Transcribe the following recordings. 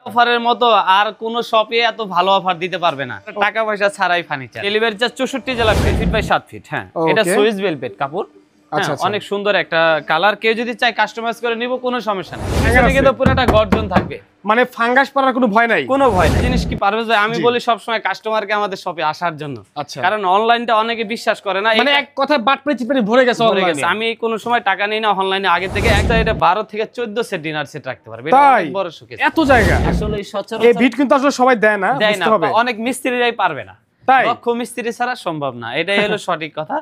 অফারের মতো আর কোন শপে এত ভালো অফার দিতে পারবে না। টাকা পয়সা ছাড়াই ফার্নিচার ডেলিভারি চার্জ 64 জেলা 3 ফিট বাই 7 ফিট। হ্যাঁ, এটা সুইস ভেলভেট কাপড়। আচ্ছা, অনেক সুন্দর একটা কালার। কেউ যদি চাই কাস্টমাইজ করে নিব, কোনো সমস্যা নেই। এটা কিন্তু পুরোটা গর্জন থাকবে, মানে ফাঙ্গাস পড়ার কোনো ভয় নাই। কোনো ভয় নাই। জিনিস কি পারভেজ ভাই, আমি বলি সব সময় কাস্টমারকে আমাদের শপে আসার জন্য। আচ্ছা, কারণ অনলাইনটা অনেকে বিশ্বাস করে না, মানে এক কথায় বাটপাড়ি চিপাড়ি ভরে গেছে অনলাইনে। আমি কোনো সময় টাকা নেই না অনলাইনে আগে থেকে। একটা এটা 12 থেকে 14 সেট ডিনার সেট রাখতে পারবে, এটা অনেক বড় শোকেস। এত জায়গা আসলে সচরাচর এই ভিট কিন্তু আসলে সবাই দেয় না, বুঝতে হবে। অনেক মিস্ত্রিরাই পারবে না, দক্ষ মিস্ত্রি ছাড়া সম্ভব না, এটাই হলো সঠিক কথা।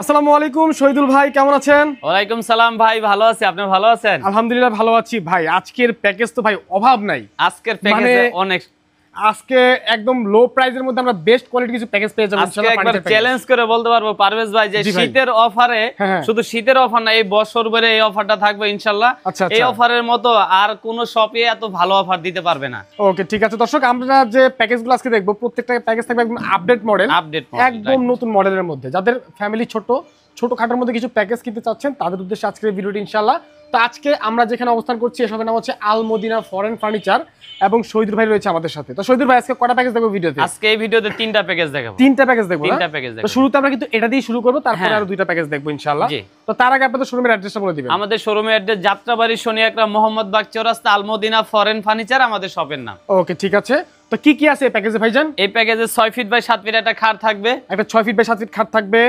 আসসালামু আলাইকুম শহীদুল ভাই, কেমন আছেন? ওয়ালাইকুম সালাম ভাই, ভালো আছি। আপনি ভালো আছেন? আলহামদুলিল্লাহ ভালো আছি ভাই। আজকের প্যাকেজ তো ভাই অভাব নাই। আজকের প্যাকেজে অনেক, আজকে একদম লো প্রাইসের মধ্যে আমরা বেস্ট কোয়ালিটি কিছু প্যাকেজ পেয়ে যাব ইনশাআল্লাহ। একবার চ্যালেঞ্জ করে বলতে পারবো পারভেজ ভাই যে শীতের অফারে, শুধু শীতের অফার না, এই বছর ভরে এই অফারটা থাকবে ইনশাআল্লাহ। এই অফারের মতো আর কোন শপে এত ভালো অফার দিতে পারবে না। ওকে, ঠিক আছে দর্শক, আমরা যে প্যাকেজগুলো আজকে দেখবো প্রত্যেকটা প্যাকেজ থাকবে একদম আপডেট মডেল, একদম নতুন মডেলের মধ্যে। যাদের ফ্যামিলি ছোটখাটোর মধ্যে কিছু প্যাকেজ কিনতে চাচ্ছেন তাদের উদ্দেশ্যে আজকের ভিডিওটি ইনশাআল্লাহ। তো আজকে আমরা যেখানে অবস্থান করছি এসবের নাম হচ্ছে আল মদিনা ফরেন ফার্নিচার এবং শহীদুল ভাই রয়েছে আমাদের সাথে। তো শহীদুল ভাই আজকে কয়টা প্যাকেজ দেখবো ভিডিওতে? আজকে এই ভিডিওতে তিনটা প্যাকেজ দেখাবো। তিনটা প্যাকেজ দেখবো। তো শুরুতে আমরা কিন্তু এটা দিয়ে শুরু করব, তারপরে আরো দুইটা প্যাকেজ দেখবো ইনশাআল্লাহ। তো তার আগে আপনাদের শোরুমের অ্যাড্রেসটা বলে দিবেন। আমাদের শোরুমের অ্যাড্রেস যাত্রাবাড়ি শনি একরা মোহাম্মদ বাগ চৌরাস্তা, আল মদিনা ফরেন ফার্নিচার আমাদের শপের নাম। ওকে, ঠিক আছে। তো কি কি আছে এই প্যাকেজে ভাইজান? এই প্যাকেজে 6 ফিট বাই 7 ফিট একটা খাট থাকবে, একটা 6 ফিট বাই 7 ফিট খাট থাকবে,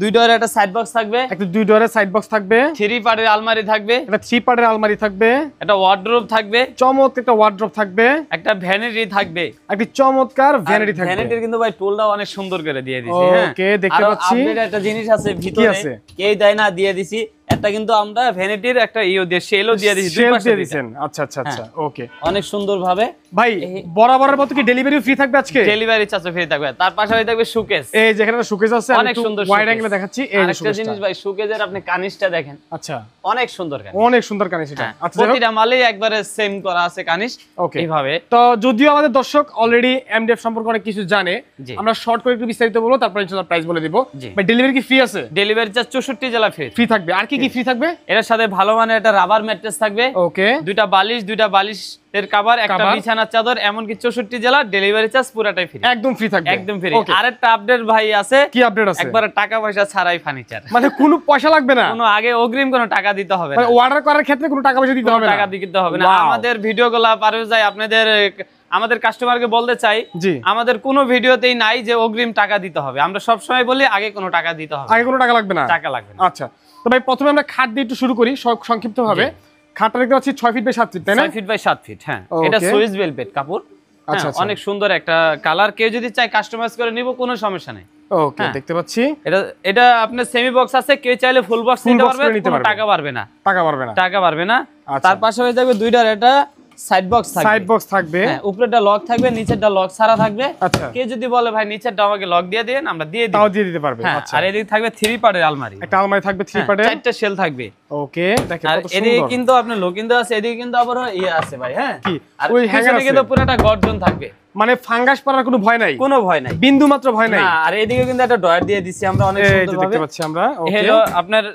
2 ডোরের একটা সাইড বক্স থাকবে, একটা 2 ডোরের সাইড বক্স থাকবে, 3 পার্টের আলমারি থাকবে, একটা 3 পার্টের আলমারি থাকবে, একটা ওয়ার্ডরোব থাকবে, চমৎকার একটা ওয়ার্ডরোব থাকবে, একটা ভ্যানিটি থাকবে, একটা চমৎকার ভ্যানিটি থাকবে। ভ্যানিটির কিন্তু ভাই টুলটা অনেক সুন্দর করে দিয়ে দিয়েছি। হ্যাঁ, ওকে, দেখতে পাচ্ছি। আর আপডেট একটা জিনিস আছে ভিতরে, কেই দেয় না, দিয়ে দিছি। এটা কিন্তু আমরা ভ্যানিটির একটা দিয়ে শেলও দিয়ে দিয়েছি, দুই পাশে দিয়েছেন। আচ্ছা আচ্ছা আচ্ছা, ওকে, অনেক সুন্দর ভাবে। ভাই বরাবরের মতো কি ডেলিভারি ফ্রি থাকবে আজকে? ডেলিভারি চার্জ ফ্রি থাকবে, তার পাশাপাশি থাকবে শোকেস। এই যেখানে শোকেস আছে, অনেক সুন্দর ওয়াইড অ্যাঙ্গেলে দেখাচ্ছি। এই একটা জিনিস ভাই, শোকেসের আপনি কানিশটা দেখেন। আচ্ছা, অনেক সুন্দর কানিশ, অনেক সুন্দর কানিশ এটা। আচ্ছা, প্রতিটা মালেই একবারে সেম করা আছে কানিশ। ওকে, এইভাবে। তো যদিও আমাদের দর্শক অলরেডি এমডিএফ সম্পর্কে অনেক কিছু জানে, আমরা শর্ট করে একটু বিস্তারিত বলবো, তারপর ইনশাআল্লাহ প্রাইস বলে দিব। ভাই ডেলিভারি কি ফ্রি আছে? ডেলিভারি চার্জ 64 জেলা ফ্রি থাকবে। আর কি কি ফ্রি থাকবে? এর সাথে ভালো মানের একটা রাবার ম্যাট্রেস থাকবে। ওকে, দুইটা বালিশের কভার, একটা বিছানার চাদর, এমনকি 64 জেলা ডেলিভারি চার্জ পুরোটাই ফ্রি, একদম ফ্রি থাকবে, একদম ফ্রি। আরেকটা আপডেট ভাই আছে। কি আপডেট আছে? একবারে টাকা পয়সা ছাড়াই ফার্নিচার, মানে কোনো পয়সা লাগবে না, কোনো আগে অগ্রিম কোনো টাকা দিতে হবে না, মানে অর্ডার করার ক্ষেত্রে কোনো টাকা পয়সা দিতে হবে না, টাকা দিতে হবে না। আমাদের ভিডিওগুলো পারভেজ ভাই আমাদের কাস্টমারকে বলতে চাই, আমাদের কোনো ভিডিওতেই নাই যে অগ্রিম টাকা দিতে হবে। আমরা সব সময় বলি আগে কোনো টাকা দিতে হবে, আগে কোনো টাকা লাগবে না, টাকা লাগবে না। আচ্ছা, তো ভাই প্রথমে আমরা খাট দিয়ে একটু শুরু করি সংক্ষিপ্ত ভাবে। খাটটা দেখতে পাচ্ছি 6 ফিট বাই 7 ফিট, তাই না? 6 ফিট বাই 7 ফিট। হ্যাঁ, এটা সুইস ভেলভেট কাপড়। আচ্ছা, অনেক সুন্দর একটা কালার। কেউ যদি চাই কাস্টমাইজ করে নিব, কোনো সমস্যা নেই। ওকে, দেখতে পাচ্ছি। এটা আপনার সেমি বক্স আছে, কেউ চাইলে ফুল বক্স নিতে পারবে, কোনো টাকা পারবে না, টাকা পারবে না। তার পাশে হয়ে যাবে দুইটার একটা সাইড বক্স থাকবে, হ্যাঁ, উপরেরটা লক থাকবে, নিচেরটা লক ছাড়া থাকবে। আচ্ছা, কে যদি বলে ভাই নিচেরটা আমাকে লক দিয়ে দেন, আমরা দিয়ে দিই, তাও দিয়ে দিতে পারবে। আচ্ছা, আর এদিকে থাকবে 3 পার্টের আলমারি, একটা আলমারি থাকবে 3 পার্টের, 4টা শেল থাকবে। ওকে, দেখেন কত সুন্দর। এদিকে কিন্তু আপনার লোকিন্দো আছে, এদিকে কিন্তু আবার আছে ভাই। হ্যাঁ, আর ওই হ্যাঙ্গারে কিন্তু পুরোটা গর্জন থাকবে, মানে ফাঙ্গাস পড়ার কোনো ভয় নাই, কোনো ভয় নাই, বিন্দু মাত্র ভয় নাই। আর এদিকে কিন্তু একটা ডয়ার দিয়ে দিছি আমরা, অনেক সুন্দর ভাবে দেখতে পাচ্ছি আমরা। ওকে, হলো আপনার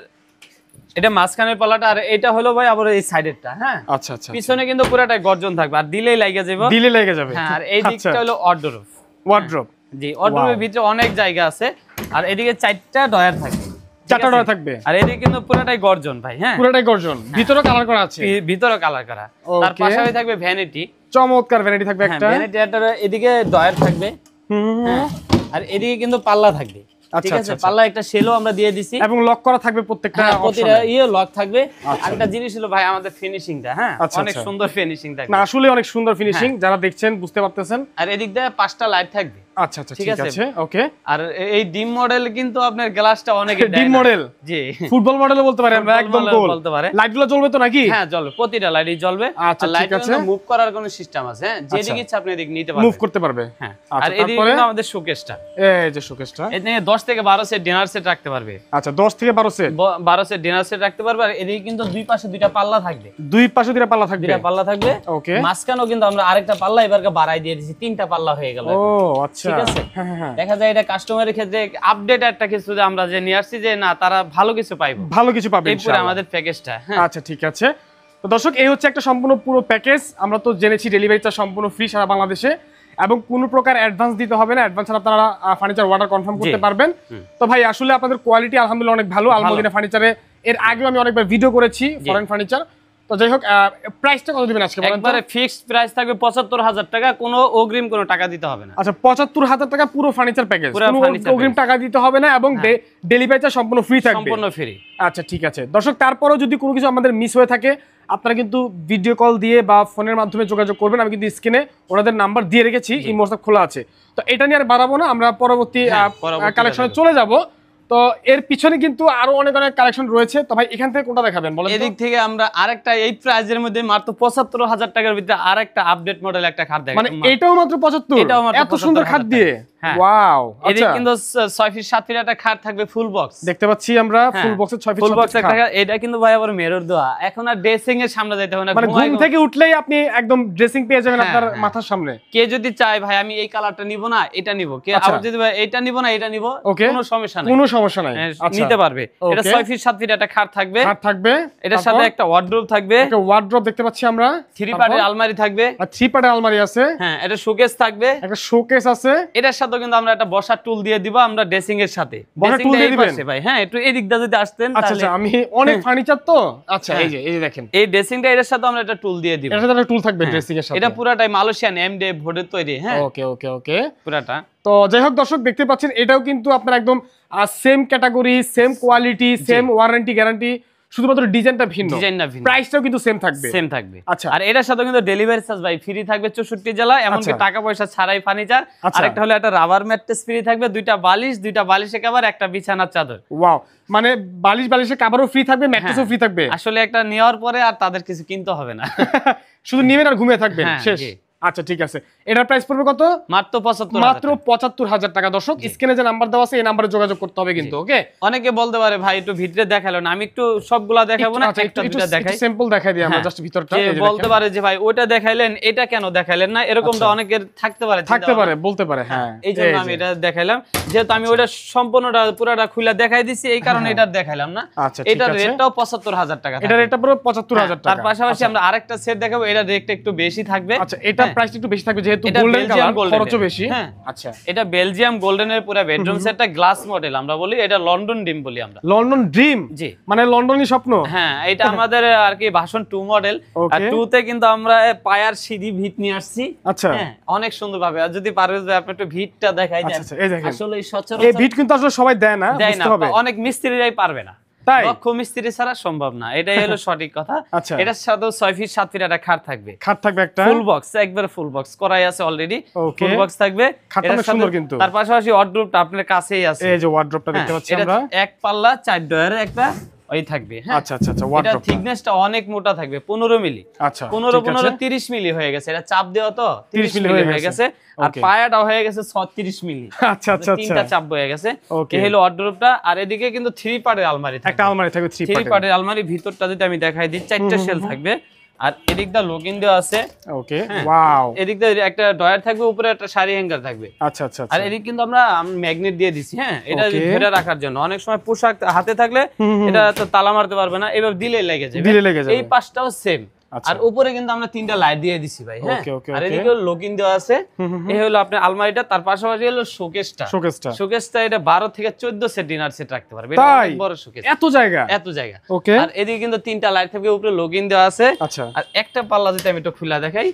এটা মাঝখানের পাল্লাটা, আর এটা হলো ভাই আবার এই সাইডেরটা। হ্যাঁ, আচ্ছা আচ্ছা, পিছনে কিন্তু পুরোটাই গর্জন থাকবে, আর দিলেই লাগা যাবে। হ্যাঁ, আর এই দিকটা হলো ওয়ার্ডরোব। জি, ওয়ার্ডরোবের ভিতরে অনেক জায়গা আছে, আর এদিকে 4টা ডয়ার থাকবে, 4টা ডয়ার থাকবে, আর এদিকে কিন্তু পুরোটাই গর্জন ভাই। হ্যাঁ, পুরোটাই গর্জন, ভিতরে কালার করা আছে, ভিতরে কালার করা। তার পাশে থাকবে ভ্যানিটি, চমৎকার ভ্যানিটি থাকবে একটা, ভ্যানিটি একটা, এদিকে ডয়ার থাকবে। হ্যাঁ, আর এদিকে কিন্তু পাল্লা থাকবে। ঠিক আছে, পাল্লা একটা শেলও আমরা দিয়ে দিছি, এবং লক করা থাকবে প্রত্যেকটা, প্রতিটা লক থাকবে। আর একটা জিনিস হলো ভাই আমাদের ফিনিশিংটা, হ্যাঁ, অনেক সুন্দর ফিনিশিং থাকবে, না আসলে অনেক সুন্দর ফিনিশিং, যারা দেখছেন বুঝতে পারতেছেন। আর এদিক দিয়ে 5টা লাইট থাকবে। আচ্ছা আচ্ছা, ঠিক আছে, ওকে। আর এই ডিম মডেল কিন্তু আপনার গ্লাসটা অনেক ডিম মডেল, জি, ফুটবল মডেলও বলতে পারে আমরা, একদম গোল বলতে পারে। লাইটগুলো জ্বলবে তো নাকি? হ্যাঁ, জ্বলবে, প্রতিটা লাইটই জ্বলবে। আচ্ছা, ঠিক আছে, মুভ করার কোনো সিস্টেম আছে, হ্যাঁ, যেদিকে ইচ্ছা আপনি এদিকে নিতে পারবেন, মুভ করতে পারবে। হ্যাঁ, আর এদিকে কিন্তু আমাদের শোকেসটা, এই যে শোকেসটা, এখানে 10 থেকে 12 সেট ডিনার সেট রাখতে পারবে। আচ্ছা, 10 থেকে 12 সেট ডিনার সেট রাখতে পারবে। আর এদিকে কিন্তু দুই পাশে দুইটা পাল্লা থাকবে, দুই পাশে দুইটা পাল্লা থাকবে। ওকে, মাঝখানেও কিন্তু আমরা আরেকটা পাল্লা এবারকে বাড়াই দিয়ে দিয়েছি, 3টা পাল্লা হয়ে গেল। ও আচ্ছা, ঠিক আছে দেখা যায় এটা কাস্টমারের ক্ষেত্রে আপডেট একটা কিছু যে আমরা যে নিয়ে আসছি যে না তারা ভালো কিছু পাইবো, ভালো কিছু পাবে এই পুরো আমাদের প্যাকেজটা। আচ্ছা ঠিক আছে। তো দর্শক এই হচ্ছে একটা সম্পূর্ণ পুরো প্যাকেজ। আমরা তো জেনেছি ডেলিভারি চার্জ সম্পূর্ণ ফ্রি সারা বাংলাদেশে এবং কোনো প্রকার অ্যাডভান্স দিতে হবে না। অ্যাডভান্স আপনারা ফার্নিচার অর্ডার কনফার্ম করতে পারবেন। তো ভাই আসলে আপনাদের কোয়ালিটি আলহামদুলিল্লাহ অনেক ভালো। আলমদিনা ফার্নিচারে এর আগেও আমি অনেকবার ভিডিও করেছি ফরেন ফার্নিচার। তো যাই হোক প্রাইসটা কত দিবেন আজকে বলেন? একবারে ফিক্সড প্রাইস থাকবে ৭৫,০০০ টাকা, কোনো অগ্রিম কোনো টাকা দিতে হবে না। আচ্ছা ৭৫,০০০ টাকা পুরো ফার্নিচার প্যাকেজ, কোনো অগ্রিম টাকা দিতে হবে না এবং ডেলিভারি চার্জ সম্পূর্ণ ফ্রি থাকবে, সম্পূর্ণ ফ্রি। আচ্ছা ঠিক আছে দর্শক, তারপরেও যদি কোনো কিছু আমাদের মিস হয়ে থাকে আপনারা কিন্তু ভিডিও কল দিয়ে বা ফোনের মাধ্যমে যোগাযোগ করবেন। আমি কিন্তু স্ক্রিনে ওনাদের নাম্বার দিয়ে রেখেছি, এই মোটসঅ্যাপ খোলা আছে। তো এটা নিয়ে আর বাড়াবো না, আমরা পরবর্তী কালেকশনে চলে যাব। তো এর পিছনে কিন্তু আরো অনেক অনেক কালেকশন রয়েছে। তো ভাই এখান থেকে কোনটা দেখাবেন বলেন? এদিক থেকে আমরা আরেকটা এই প্রাইজের মধ্যে মাত্র ৭৫,০০০ টাকার ভিতরে আরেকটা আপডেট মডেল একটা খাট দেখাই। মানে এটাও মাত্র ৭৫? এটাও মাত্র এত সুন্দর খাট দিয়ে? ওয়াও। এদিক কিন্তু ৬ ফিট ৭ ফিট একটা খাট থাকবে ফুল বক্স, দেখতে পাচ্ছি আমরা ফুল বক্সের ৬ ফিট ফুল বক্স একটা। এটা কিন্তু ভাই আবার মিরর দেওয়া, এখন আর ড্রেসিং এর সামনে যাইতে হবে না, মানে ঘুম থেকে উঠলেই আপনি একদম ড্রেসিং পেয়ে যাবেন আপনার মাথার সামনে। কে যদি চায় ভাই আমি এই কালারটা নিব না এটা নিব, কে আবার যদি ভাই এটা নিব না এটা নিব, কোনো সমস্যা নাই, কোনো সমস্যা নাই, নিতে পারবে। এটা ৬ ফিট ৭ ফিট একটা খাট থাকবে, এটার সাথে একটা ওয়ার্ড্রোব থাকবে, একটা ওয়ার্ড্রোব দেখতে পাচ্ছি আমরা, 3 পার্টের আলমারি থাকবে, আর 3 পার্টের আলমারি আছে, হ্যাঁ এটা শোকেস থাকবে, একটা শোকেস আছে। এটার সাথে কিন্তু আমরা একটা বসার টুল দিয়ে দিব আমরা ড্রেসিং এর সাথে। বসার টুল দিয়ে দিবেন ভাই, হ্যাঁ একটু এই দিকটা যদি আসতেন তাহলে। আচ্ছা আমি অনেক ফার্নিচার তো, আচ্ছা এই যে দেখেন এই ড্রেসিংটা এর সাথে আমরা একটা টুল দিয়ে দিব, এর সাথে একটা টুল থাকবে ড্রেসিং এর সাথে। এটা পুরাটাই মালয়েশিয়ান এমডে বোর্ডের তৈরি। হ্যাঁ ওকে ওকে ওকে পুরাটা। তো যাই হোক দর্শক দেখতে পাচ্ছেন এটাও কিন্তু আপনার একদম same category, same quality, same warranty guarantee, শুধুমাত্র ডিজাইনটা ভিন্ন, প্রাইসটাও কিন্তু সেম থাকবে। আচ্ছা আর এটার সাথে কিন্তু ডেলিভারি চার্জ ভাই ফ্রি থাকবে ৬৪ জেলা, এমনকি টাকা পয়সা ছাড়াই ফার্নিচার। আরেকটা হলো একটা রাবার ম্যাট্রেস ফ্রি থাকবে, দুইটা বালিশে কভার, একটা বিছানার চাদর। ওয়াও, মানে বালিশে কভারও ফ্রি থাকবে, ম্যাট্রেসও ফ্রি থাকবে। আসলে একটা নেওয়ার পরে আর তাদের কিছু কিনতে হবে না, শুধু নেবেন আর ঘুমিয়ে থাকবেন, শেষ। আচ্ছা ঠিক আছে, এটার প্রাইস পড়বে কত? মাত্র ৭৫,০০০ টাকা। দর্শক স্ক্রিনে যে নাম্বার দেওয়া আছে এই নাম্বারে যোগাযোগ করতে হবে কিন্তু। ওকে, অনেকে বলতে পারে ভাই একটু ভিতরে দেখালো না, আমি একটু সবগুলা দেখাবো না, একটা দুটো দেখাই, সিম্পল দেখাই দিই আমরা জাস্ট ভিতরটা। বলতে পারে যে ভাই ওটা দেখাইলেন এটা কেন দেখাইলেন না, এরকমটা অনেকের থাকতে পারে বলতে পারে। হ্যাঁ এই জন্য আমি এটা দেখাইলাম, যেহেতু আমি ওটা সম্পূর্ণটা পুরোটা খুলে দেখাই দিছি এই কারণে এটা দেখাইলাম না। এটার রেটটাও ৭৫,০০০ টাকা, এটার রেটটা পুরো ৭৫,০০০ টাকা। তার পাশাপাশি আমরা আরেকটা সেট দেখাবো, এটার রেটটা একটু বেশি থাকবে। আচ্ছা এটার প্রাইস একটু বেশি থাকবে যেহেতু গোল্ডেন কালার, খরচও বেশি। হ্যাঁ আচ্ছা এটা বেলজিয়াম গোল্ডেনের পুরো বেডরুম সেটটা গ্লাস মডেল আমরা বলি, এটা লন্ডন ড্রিম বলি আমরা। লন্ডন ড্রিম, জি মানে লন্ডনই স্বপ্ন। হ্যাঁ এটা আমাদের আর কি ভার্সন 2 মডেল, আর 2 তে কিন্তু আমরা পায়ার সিঁড়ি ভিট নিয়ে আসছি। আচ্ছা হ্যাঁ অনেক সুন্দর ভাবে, আর যদি পারবে আপনি একটু ভিটটা দেখাই দেন। আচ্ছা এই দেখেন, আসলে এই সচরাচর এই ভিট কিন্তু আসলে সবাই দেয় না, বুঝতে হবে, অনেক মিস্ত্রিরাই পারবে না, দক্ষ মিস্ত্রি ছাড়া সম্ভব না, এটাই হলো সঠিক কথা। এটার সাথে ৬ ফিট ৭ ফিট একটা খাট থাকবে একটা ফুল বক্স, একবার ফুল বক্স করাই আছে অলরেডি, ফুল বক্স থাকবে। খাটটা সুন্দর কিন্তু। তার পাশাপাশি ওয়ার্ড্রোবটা আপনার কাছেই আছে, এই যে ওয়ার্ড্রোবটা দেখতে পাচ্ছি আমরা, এক পাল্লা 4 ডয়ারের একটা ওই থাকবে। হ্যাঁ আচ্ছা আচ্ছা আচ্ছা, ওয়ার্ড্রোব থিকনেসটা অনেক মোটা থাকবে, ১৫ মিলি। আচ্ছা ১৫ 30 মিলি হয়ে গেছে, এটা চাপ দেওয়া তো 30 মিলি হয়ে গেছে, আর পায়াটা হয়ে গেছে ৩৬ মিলি। আচ্ছা আচ্ছা আচ্ছা, তিনটা চাপ হয়ে গেছে। এই হলো ওয়ার্ড্রোবটা, আর এদিকে কিন্তু 3 পার্টের আলমারি থাকবে, একটা আলমারি থাকবে 3 পার্টের আলমারি। ভিতরটা যদি আমি দেখাই দিই, 4টা শেল থাকবে, আর এদিকটা লগইন দেওয়া আছে। ওকে ওয়াও, এদিকটা একটা ডয়ার থাকবে, উপরে একটা শাড়ি হ্যাঙ্গার থাকবে। আচ্ছা আচ্ছা, আর এদিক কিন্তু আমরা ম্যাগনেট দিয়ে দিছি। হ্যাঁ এটা ধরে রাখার জন্য, অনেক সময় পোশাক হাতে থাকলে এটা তো তালা মারতে পারবে না, এবার দিলে লেগে যাবে। এই পাশটাও সেম, আর উপরে কিন্তু আমরা 3টা লাইট দিয়ে দিছি ভাই। হ্যাঁ আর এদিকে লগইন দেওয়া আছে। এই হলো আপনার আলমারিটা, তার পাশাপাশি হলো শোকেসটা এটা 12 থেকে 14 সেট ডিনার সেট রাখতে পারবে, এটা অনেক বড় শোকেস, এত জায়গা। আর এদিকে কিন্তু 3টা লাইট থাকবে, উপরে লগইন দেওয়া আছে। আর একটা পাল্লা যদি আমি একটু খুলে দেখাই,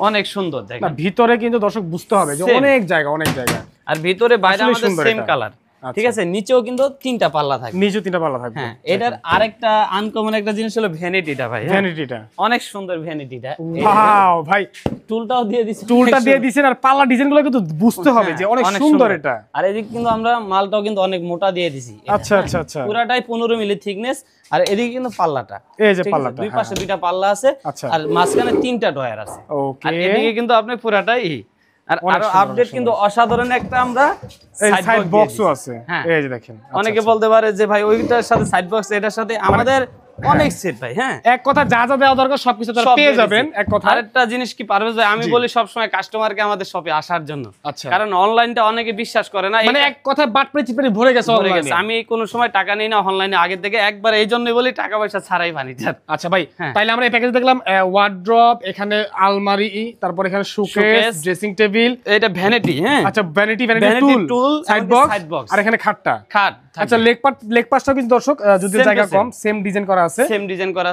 অনেক সুন্দর দেখেন, ভিতরে কিন্তু দর্শক বুঝতে হবে যে অনেক জায়গা। আর ভিতরে বাইরে আমাদের সেম কালার, ঠিক আছে। নিচেও কিন্তু 3টা পাল্লা থাকবে, হ্যাঁ এটার আরেকটা আনকমন একটা জিনিস হলো ভ্যানিটিটা ভাই। ভ্যানিটিটা অনেক সুন্দর, ভ্যানিটিটা ওয়াও ভাই, টুলটাও দিয়ে দিয়েছেন, আর পাল্লা ডিজাইনগুলো কিন্তু বুঝতে হবে যে অনেক সুন্দর এটা। আর এদিকে কিন্তু আমরা মালটাও কিন্তু অনেক মোটা দিয়ে দিছি। আচ্ছা আচ্ছা আচ্ছা, পুরাটাই 15 মিলি থিকনেস। আর এদিকে কিন্তু পাল্লাটা, এই যে পাল্লাটা, দুই পাশে দুইটা পাল্লা আছে, আর মাঝখানে 3টা ডয়ার আছে। আর এদিকে কিন্তু আপনি পুরাটাই, আর আরো আপডেট কিন্তু অসাধারণ একটা আমরা সাইড বক্সও আছে। এই যে দেখেন, অনেকে বলতে পারে যে ভাই ওইটার সাথে সাইড বক্স, এটার সাথে আমাদের অনেক সেট ভাই। হ্যাঁ, এক কথা যা যা দেওয়া দরকার সবকিছু তারা পেয়ে যাবেন এক কথা। আরেকটা জিনিস কি পারভেজ ভাই, আমি বলি সব সময় কাস্টমারকে আমাদের শপে আসার জন্য, কারণ অনলাইনটা অনেকে বিশ্বাস করে না, মানে এক কথা বাটপাড়ি চিপাড়ি ভরে গেছে অনলাইনে। আমি কোনো সময় টাকা নেই না অনলাইনে আগে থেকে, একবার এই জন্যই বলি টাকা পয়সা ছাড়াই ফার্নিচার। আচ্ছা ভাই, তাইলে আমরা এই প্যাকেজ দেখলাম ওয়ার্ড্রপ, এখানে আলমারি, তারপর এখানে শোকেস, ড্রেসিং টেবিল, এটা ভ্যানিটি। হ্যাঁ, আচ্ছা ভ্যানিটি টুল, সাইড বক্স, আর এখানে খাট। আচ্ছা লেগ পাশটাও কিন্তু দর্শক যদি জায়গা কম সেম ডিজাইন করা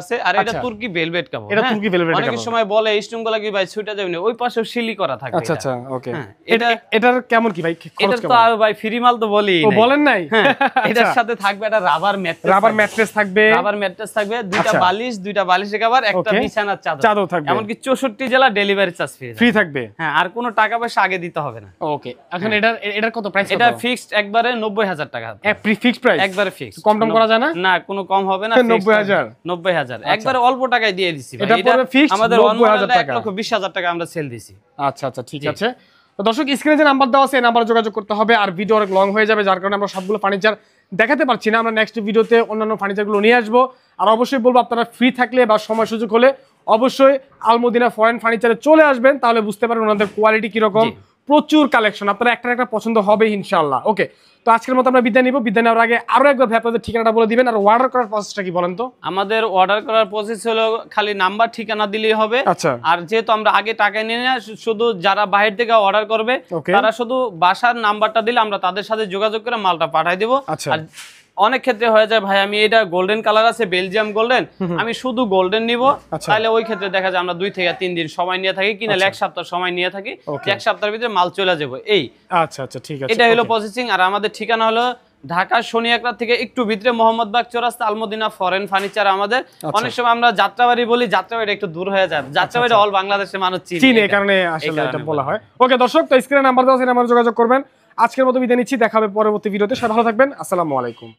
আছে, আর এটা তুর্কি ভেলভেট কাপড়। এটা তুর্কি ভেলভেট কাপড়। অনেক সময় বলে স্টোনগুলো কি ভাই ছুটে যাবে না, ওই পাশেও সিলি করা থাকে। আচ্ছা ওকে। এটার কেমন কি ভাই খরচ কেমন? এটা তো আর ভাই ফ্রি মাল তো বলি ও বলেন নাই। এটার সাথে থাকবে একটা রাবার ম্যাট্রেস থাকবে, দুইটা বালিশ কভার, একটা বিছানার চাদর থাকবে, এমনকি 64 জেলা ডেলিভারি চার্জ ফ্রি থাকবে। হ্যাঁ, আর কোনো টাকা পয়সা আগে দিতে হবে না। ওকে, এখন এটার কত প্রাইস? এটা ফিক্সড একবারে 90000 টাকা। ফিক্সড প্রাইস একবারে ফিক্স, কম করা যায় না? না, কোনো কম হবে না। 90000 একবারে অল্প টাকায় দিয়ে দিছি ভাই। এটা আমাদের 1,20,000 টাকা আমরা সেল দিছি। আচ্ছা ঠিক আছে। তো দর্শক স্ক্রিনে যে নাম্বার দেওয়া আছে এই নাম্বারে যোগাযোগ করতে হবে। আর ভিডিও অনেক লং হয়ে যাবে, যার কারণে আমরা সবগুলো ফার্নিচার দেখাতে পারছি না। আমরা নেক্সট ভিডিওতে অন্যান্য ফার্নিচারগুলো নিয়ে আসবো। আর অবশ্যই বলবো আপনারা ফ্রি থাকলে বা সময় সুযোগ হলে অবশ্যই আলমদিনা ফরেন ফার্নিচারে চলে আসবেন, তাহলে বুঝতে পারবেন ওনাদের কোয়ালিটি কিরকম। প্রচুর কালেকশন, আপনারা একটা পছন্দ হবে ইনশাআল্লাহ। ওকে, তো আজকের মতো আমরা বিদায় নিব। বিদায় নেওয়ার আগে আরো একবার ভাই আপনাদের ঠিকানাটা বলে দিবেন, আর অর্ডার করার প্রসেসটা কি বলেন তো? আমাদের অর্ডার করার প্রসেস হলো খালি নাম্বার ঠিকানা দিলেই হবে। আচ্ছা, আর যেহেতু আমরা আগে টাকা নিয়ে না, শুধু যারা বাইরে থেকে অর্ডার করবে তারা শুধু বাসার নাম্বারটা দিলে আমরা তাদের সাথে যোগাযোগ করে মালটা পাঠিয়ে দেব। আর অনেক ক্ষেত্রে হয়ে যায় ভাই আমি এটা গোল্ডেন কালার আছে, বেলজিয়াম গোল্ডেন, আমি শুধু গোল্ডেন নিব, তাহলে ওই ক্ষেত্রে দেখা যায় আমরা 2 থেকে 3 দিন সময় নিয়ে থাকি, কিনা 1 সপ্তাহ সময় নিয়ে থাকি, 1 সপ্তাহের ভিতরে মাল চলে যাবে। এই আচ্ছা ঠিক আছে, এটা হলো প্রসেসিং। আর আমাদের ঠিকানা হলো ঢাকা শনিয়াকড়া থেকে একটু ভিতরে মোহাম্মদবাগ চৌরাস্তা, আলমদিনা ফরেন ফার্নিচার আমাদের। অনেক সময় আমরা যাত্রাবাড়ি বলি, যাত্রাবাড়ি একটু দূর হয়ে যায়, যাত্রাবাড়ি অল বাংলাদেশের মানুষ চিনে, এই কারণে আসলে এটা বলা হয়। ওকে দর্শক, তো স্ক্রিনে নাম্বার দেওয়া আছে, নাম্বারে যোগাযোগ করবেন। আজকের মতো বিদায় নিচ্ছি, দেখা হবে পরবর্তী ভিডিওতে। সবাই ভালো থাকবেন, আসসালামু আলাইকুম।